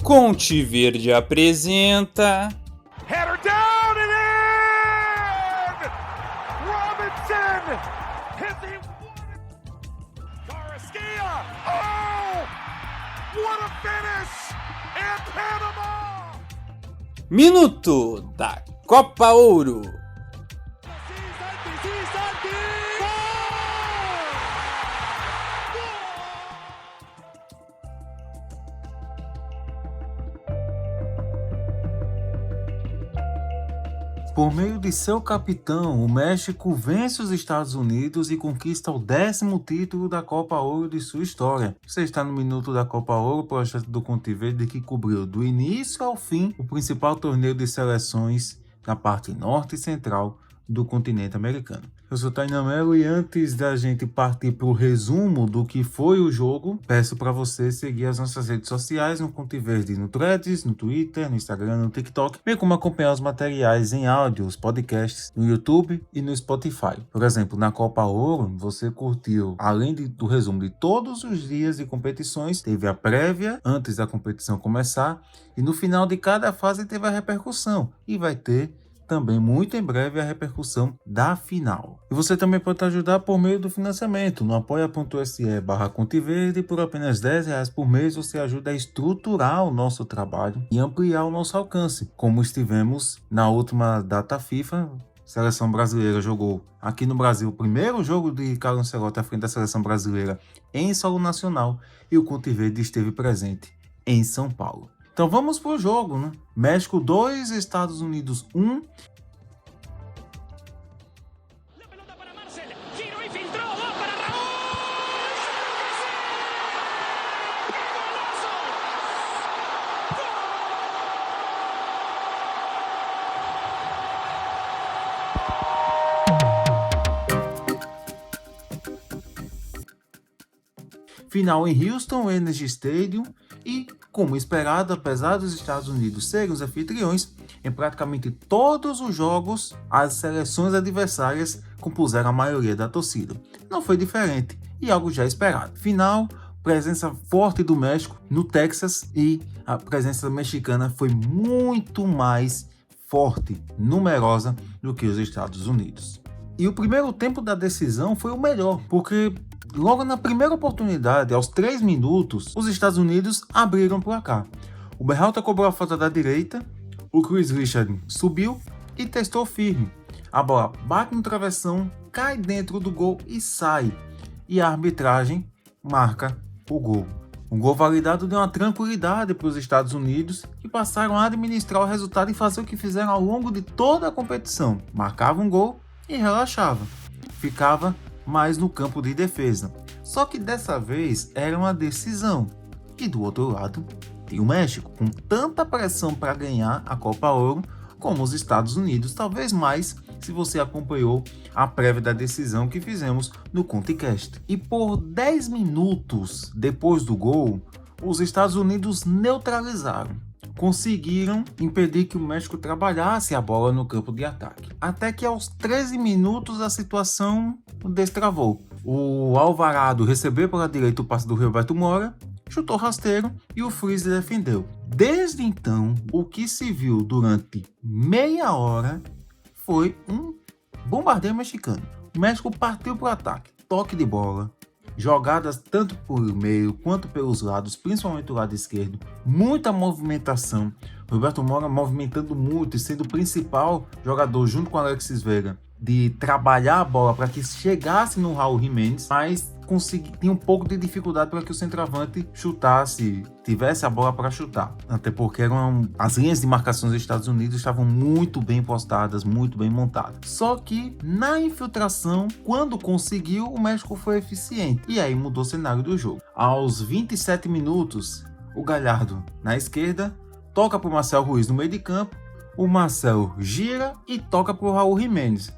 Conte Verde apresenta... Header down and in! Robinson hit the Carrasquilla. Oh! What a finish! And Panama! Minuto da Copa Ouro. Por meio de seu capitão, o México vence os Estados Unidos e conquista o 10º título da Copa Ouro de sua história. Você está no Minuto da Copa Ouro, projeto do Conte Verde que cobriu do início ao fim o principal torneio de seleções na parte norte e central do continente americano. Eu sou Tainan Melo e antes da gente partir para o resumo do que foi o jogo, peço para você seguir as nossas redes sociais no Conte Verde, no Threads, no Twitter, no Instagram, no TikTok, bem como acompanhar os materiais em áudio, os podcasts no YouTube e no Spotify. Por exemplo, na Copa Ouro, você curtiu, além do resumo de todos os dias de competições, teve a prévia antes da competição começar e no final de cada fase teve a repercussão e vai ter também muito em breve a repercussão da final. E você também pode ajudar por meio do financiamento no apoia.se/Conteverde. Por apenas R$10 por mês você ajuda a estruturar o nosso trabalho e ampliar o nosso alcance, como estivemos na última data FIFA. A seleção brasileira jogou aqui no Brasil o primeiro jogo de Carlo Ancelotti à frente da seleção brasileira em solo nacional e o Conte Verde esteve presente em São Paulo. Então vamos pro jogo, né? México 2, Estados Unidos 1. Final em Houston Energy Stadium e, como esperado, apesar dos Estados Unidos serem os anfitriões, em praticamente todos os jogos, as seleções adversárias compuseram a maioria da torcida. Não foi diferente e algo já esperado. Final, presença forte do México no Texas e a presença mexicana foi muito mais forte, numerosa do que os Estados Unidos. E o primeiro tempo da decisão foi o melhor, porque logo na primeira oportunidade, aos 3 minutos, os Estados Unidos abriram o placar. O Berhalter cobrou a falta da direita, o Chris Richard subiu e testou firme. A bola bate no travessão, cai dentro do gol e sai. E a arbitragem marca o gol. O gol validado deu uma tranquilidade para os Estados Unidos, que passaram a administrar o resultado e fazer o que fizeram ao longo de toda a competição. Marcava um gol e relaxava. Ficava mais no campo de defesa. Só que dessa vez era uma decisão. E do outro lado, tem o México, com tanta pressão para ganhar a Copa Ouro como os Estados Unidos, talvez mais se você acompanhou a prévia da decisão que fizemos no ConteCast. E por 10 minutos depois do gol, os Estados Unidos neutralizaram. Conseguiram impedir que o México trabalhasse a bola no campo de ataque. Até que aos 13 minutos a situação destravou. O Alvarado recebeu pela direita o passe do Roberto Mora, chutou rasteiro e o Freeze defendeu. Desde então, o que se viu durante meia hora foi um bombardeio mexicano. O México partiu para o ataque, toque de bola, jogadas tanto por meio quanto pelos lados, principalmente o lado esquerdo, muita movimentação. Roberto Mora movimentando muito e sendo o principal jogador junto com Alexis Vega de trabalhar a bola para que chegasse no Raul Jiménez, mas tinha um pouco de dificuldade para que o centroavante chutasse, tivesse a bola para chutar, até porque as linhas de marcação dos Estados Unidos estavam muito bem postadas, muito bem montadas. Só que na infiltração, quando conseguiu, o México foi eficiente e aí mudou o cenário do jogo. Aos 27 minutos, o Gallardo na esquerda toca para o Marcel Ruiz no meio de campo, o Marcel gira e toca para o Raul Jiménez.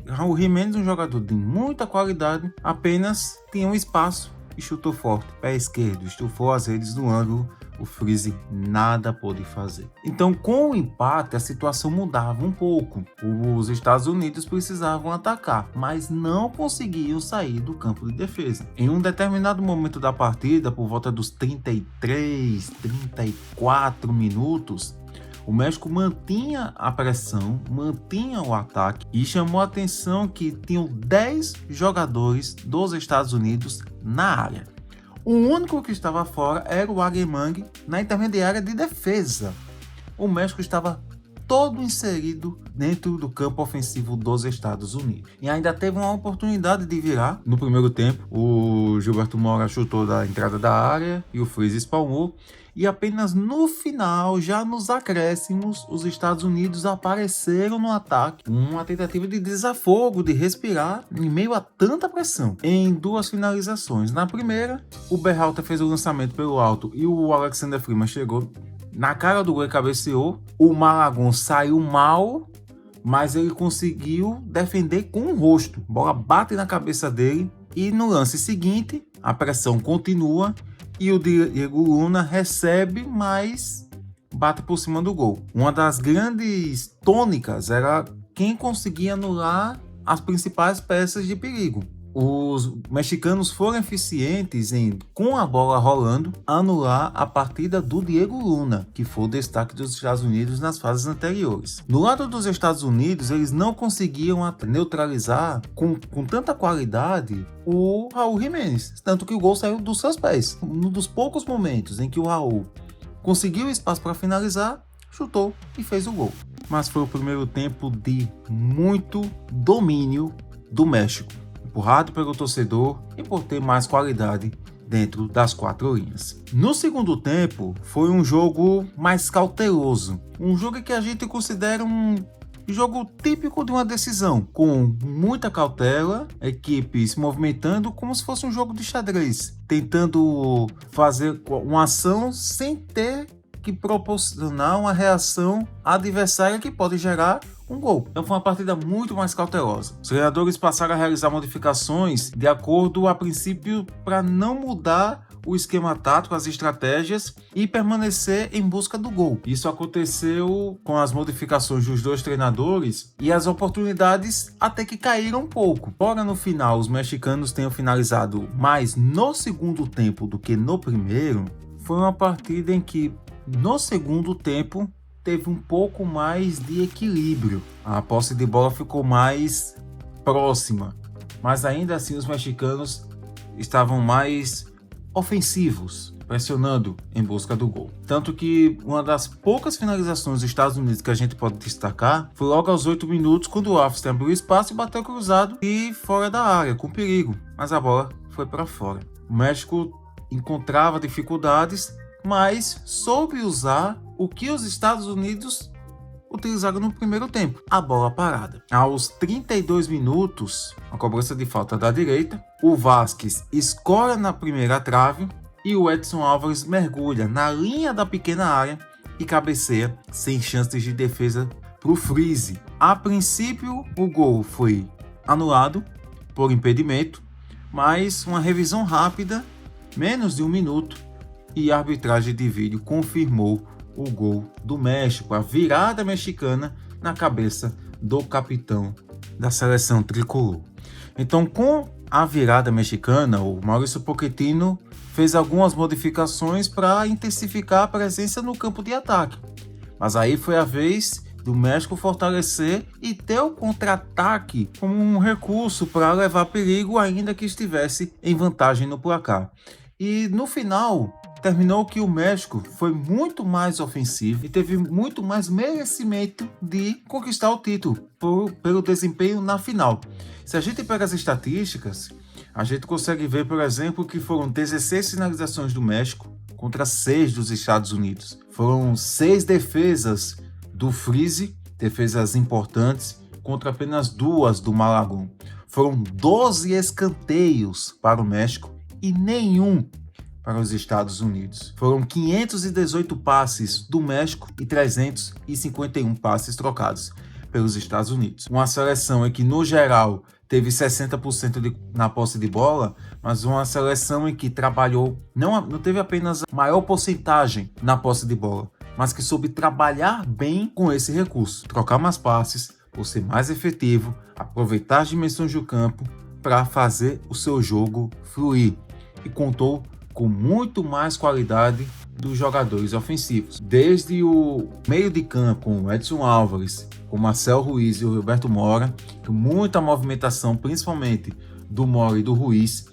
Raul Jiménez, um jogador de muita qualidade, apenas tinha um espaço e chutou forte, pé esquerdo, estufou as redes do ângulo o Freeze nada pôde fazer. Então, com o empate, a situação mudava um pouco. Os Estados Unidos precisavam atacar, mas não conseguiam sair do campo de defesa. Em um determinado momento da partida, por volta dos 33, 34 minutos, o México mantinha a pressão, mantinha o ataque e chamou a atenção que tinham 10 jogadores dos Estados Unidos na área. O único que estava fora era o Aguemang na intermediária de defesa. O México estava todo inserido dentro do campo ofensivo dos Estados Unidos. E ainda teve uma oportunidade de virar no primeiro tempo. O Gilberto Mora chutou da entrada da área e o Freeze espalmou. E apenas no final, já nos acréscimos, os Estados Unidos apareceram no ataque. Uma tentativa de desafogo, de respirar em meio a tanta pressão. Em 2 finalizações. Na primeira, o Berhalter fez o lançamento pelo alto e o Alexander Freeman chegou na cara do gol e cabeceou. O Malagón saiu mal, mas ele conseguiu defender com o rosto. A bola bate na cabeça dele e no lance seguinte, a pressão continua. E o Diego Luna recebe, mas bate por cima do gol. Uma das grandes tônicas era quem conseguia anular as principais peças de perigo. Os mexicanos foram eficientes em, com a bola rolando, anular a partida do Diego Luna, que foi o destaque dos Estados Unidos nas fases anteriores. No lado dos Estados Unidos, eles não conseguiam neutralizar com tanta qualidade o Raul Jiménez, tanto que o gol saiu dos seus pés. Um dos poucos momentos em que o Raul conseguiu espaço para finalizar, chutou e fez o gol. Mas foi o primeiro tempo de muito domínio do México, empurrado pelo torcedor e por ter mais qualidade dentro das 4 linhas. No segundo tempo, foi um jogo mais cauteloso, um jogo que a gente considera um jogo típico de uma decisão, com muita cautela, equipe se movimentando como se fosse um jogo de xadrez, tentando fazer uma ação sem ter que proporcionar uma reação adversária que pode gerar um gol. Então foi uma partida muito mais cautelosa. Os treinadores passaram a realizar modificações de acordo a princípio para não mudar o esquema tático, as estratégias e permanecer em busca do gol. Isso aconteceu com as modificações dos 2 treinadores e as oportunidades até que caíram um pouco. Embora no final os mexicanos tenham finalizado mais no segundo tempo do que no primeiro, foi uma partida em que no segundo tempo teve um pouco mais de equilíbrio. A posse de bola ficou mais próxima, mas ainda assim os mexicanos estavam mais ofensivos, pressionando em busca do gol. Tanto que uma das poucas finalizações dos Estados Unidos que a gente pode destacar foi logo aos 8 minutos, quando o Alfredo abriu espaço e bateu cruzado e fora da área, com perigo, mas a bola foi para fora. O México encontrava dificuldades, mas soube usar o que os Estados Unidos utilizaram no primeiro tempo, a bola parada. Aos 32 minutos, a cobrança de falta da direita, o Vázquez escora na primeira trave e o Edson Álvares mergulha na linha da pequena área e cabeceia sem chances de defesa para o Freeze. A princípio, o gol foi anulado por impedimento, mas uma revisão rápida, menos de 1 minuto, e a arbitragem de vídeo confirmou o gol do México, a virada mexicana na cabeça do capitão da seleção tricolor. Então, com a virada mexicana, o Mauricio Pochettino fez algumas modificações para intensificar a presença no campo de ataque. Mas aí foi a vez do México fortalecer e ter o contra-ataque como um recurso para levar perigo, ainda que estivesse em vantagem no placar. E no final, terminou que o México foi muito mais ofensivo e teve muito mais merecimento de conquistar o título pelo desempenho na final. Se a gente pega as estatísticas, a gente consegue ver, por exemplo, que foram 16 finalizações do México contra 6 dos Estados Unidos. Foram 6 defesas do Freeze, defesas importantes, contra apenas 2 do Malagón. Foram 12 escanteios para o México e nenhum para os Estados Unidos. Foram 518 passes do México e 351 passes trocados. pelos Estados Unidos. Uma seleção em que, no geral, teve 60% na posse de bola, mas uma seleção em que trabalhou, não teve apenas maior porcentagem na posse de bola, mas que soube trabalhar bem com esse recurso, trocar mais passes, por ser mais efetivo, aproveitar as dimensões do campo para fazer o seu jogo fluir, e contou com muito mais qualidade dos jogadores ofensivos. Desde o meio de campo, com o Edson Álvares, com o Marcel Ruiz e o Roberto Mora, com muita movimentação, principalmente do Mora e do Ruiz,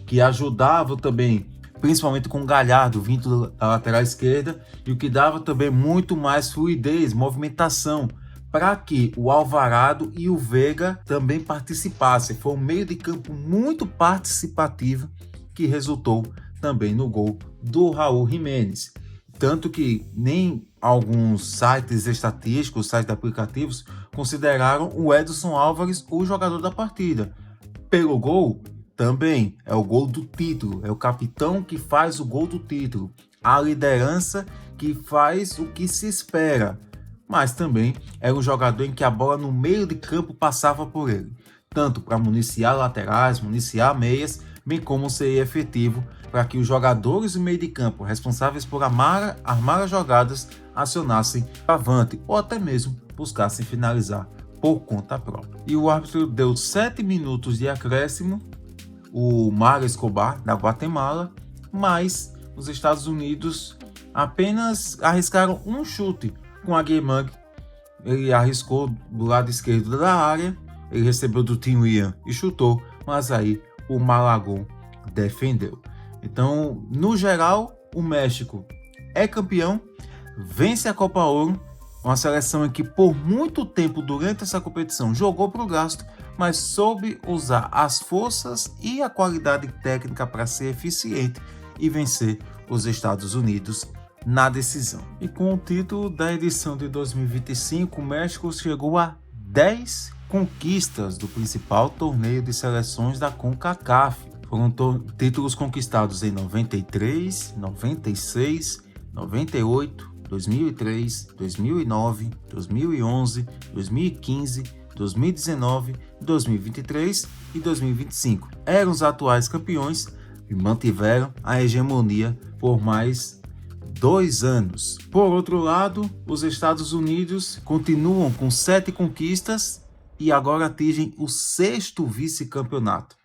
que ajudava também, principalmente com o Galhardo vindo da lateral esquerda, e o que dava também muito mais fluidez, movimentação, para que o Alvarado e o Veiga também participassem. Foi um meio de campo muito participativo que resultou também no gol do Raul Jimenez. Tanto que nem alguns sites estatísticos, sites de aplicativos, consideraram o Edson Álvares o jogador da partida. Pelo gol, também é o gol do título, é o capitão que faz o gol do título, a liderança que faz o que se espera, mas também era um jogador em que a bola no meio de campo passava por ele, tanto para municiar laterais, municiar meias, bem como ser efetivo para que os jogadores do meio de campo responsáveis por armar as jogadas acionassem avante ou até mesmo buscassem finalizar por conta própria. E o árbitro deu 7 minutos de acréscimo, o Mário Escobar, da Guatemala, mas os Estados Unidos apenas arriscaram um chute com a Guimang. Ele arriscou do lado esquerdo da área, ele recebeu do Tim William e chutou, mas aí o Malagón defendeu. Então, no geral, o México é campeão, vence a Copa Ouro, uma seleção em que por muito tempo durante essa competição jogou para o gasto, mas soube usar as forças e a qualidade técnica para ser eficiente e vencer os Estados Unidos na decisão. E com o título da edição de 2025, o México chegou a 10 conquistas do principal torneio de seleções da CONCACAF. Foram títulos conquistados em 93, 96, 98, 2003, 2009, 2011, 2015, 2019, 2023 e 2025. Eram os atuais campeões e mantiveram a hegemonia por mais 2 anos. Por outro lado, os Estados Unidos continuam com 7 conquistas e agora atingem o 6º vice-campeonato.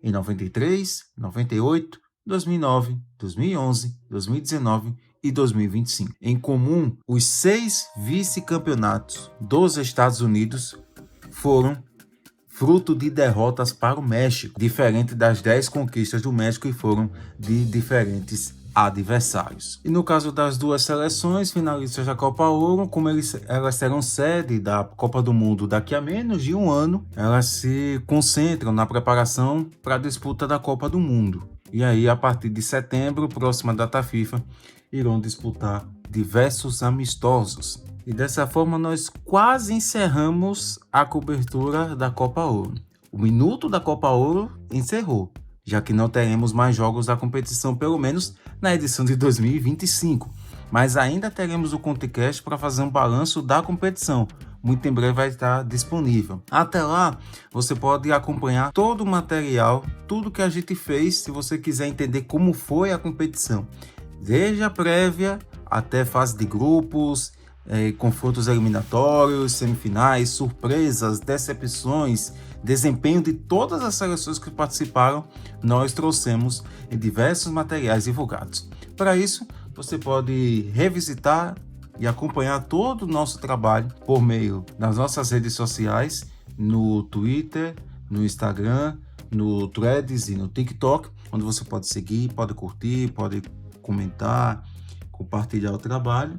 Em 93, 98, 2009, 2011, 2019 e 2025. Em comum, os 6 vice-campeonatos dos Estados Unidos foram fruto de derrotas para o México, diferente das 10 conquistas do México, que foram de diferentes adversários. E no caso das duas seleções finalistas da Copa Ouro, como elas serão sede da Copa do Mundo daqui a menos de um ano, elas se concentram na preparação para a disputa da Copa do Mundo. E aí, a partir de setembro, próxima data FIFA, irão disputar diversos amistosos. E dessa forma, nós quase encerramos a cobertura da Copa Ouro. O minuto da Copa Ouro encerrou, já que não teremos mais jogos da competição, pelo menos na edição de 2025. Mas ainda teremos o ConteCast para fazer um balanço da competição. Muito em breve vai estar disponível. Até lá, você pode acompanhar todo o material, tudo que a gente fez, se você quiser entender como foi a competição. Desde a prévia até fase de grupos, confrontos eliminatórios, semifinais, surpresas, decepções, desempenho de todas as seleções que participaram, nós trouxemos em diversos materiais divulgados. Para isso, você pode revisitar e acompanhar todo o nosso trabalho por meio das nossas redes sociais, no Twitter, no Instagram, no Threads e no TikTok, onde você pode seguir, pode curtir, pode comentar, compartilhar o trabalho,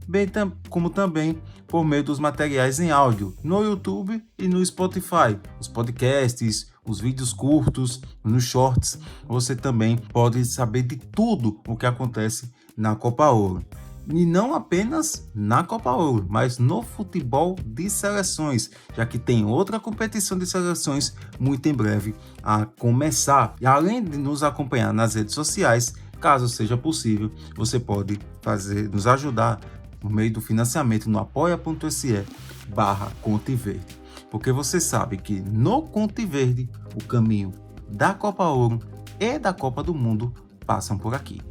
bem como também por meio dos materiais em áudio no YouTube e no Spotify, os podcasts, os vídeos curtos, nos shorts. Você também pode saber de tudo o que acontece na Copa Ouro. E não apenas na Copa Ouro, mas no futebol de seleções, já que tem outra competição de seleções muito em breve a começar. E além de nos acompanhar nas redes sociais, caso seja possível, você pode nos ajudar por meio do financiamento no apoia.se Conte Verde, porque você sabe que no Conte Verde o caminho da Copa Ouro e da Copa do Mundo passam por aqui.